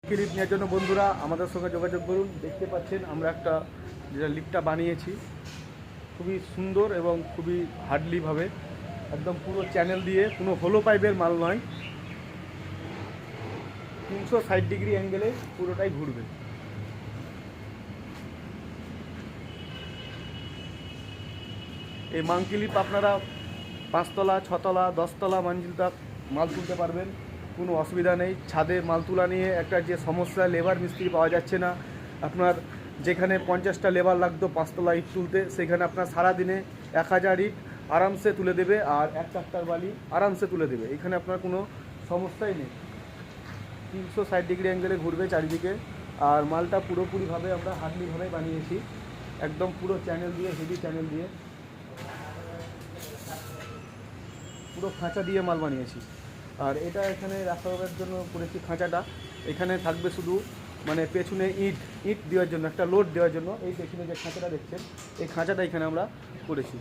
Clip নেওয়ার জন্য বন্ধুরা আমাদের সঙ্গে যোগাযোগ করুন। দেখতে পাচ্ছেন আমরা একটা যেটা লিফটটা বানিয়েছি খুবই সুন্দর এবং খুবই হার্ডলিভাবে, একদম পুরো চ্যানেল দিয়ে, কোনো হোলো পাইপের মাল নয়, 360 ডিগ্রি অ্যাঙ্গেলে পুরোটাই ঘুরবে। এই মাঙ্কি লিফট আপনারা 5 তলা, 6 তলা, 10 তলা মঞ্জিল তক মাল তুলতে পারবেন, কোনো অসুবিধা নেই। ছাদে মাল তোলা নিয়ে একটা যে সমস্যা, লেবার মিস্ত্রি পাওয়া যাচ্ছে না, আপনার যেখানে 50টা লেবার লাগতো 5 তলা ইট তুলতে, সেখানে আপনার সারাদিনে 1000 ইট আরামসে তুলে দেবে, আর 1 ট্রাক্টর বালি আরামসে তুলে দেবে। এখানে আপনার কোনো সমস্যাই নেই। 360 ডিগ্রি অ্যাঙ্গেলে ঘুরবে চারিদিকে, আর মালটা পুরোপুরিভাবে আমরা হার্ডলিভাবে বানিয়েছি, একদম পুরো চ্যানেল দিয়ে, হেভি চ্যানেল দিয়ে, পুরো খাঁচা দিয়ে মাল বানিয়েছি। আর এটা এখানে রাখার জন্য করেছি খাঁচাটা, এখানে থাকবে শুধু মানে পেছনে ইট ইট দেওয়ার জন্য, একটা লোড দেওয়ার জন্য। এই পেছনে যে খাঁচাটা দেখছেন, এই খাঁচাটা এখানে আমরা করেছি।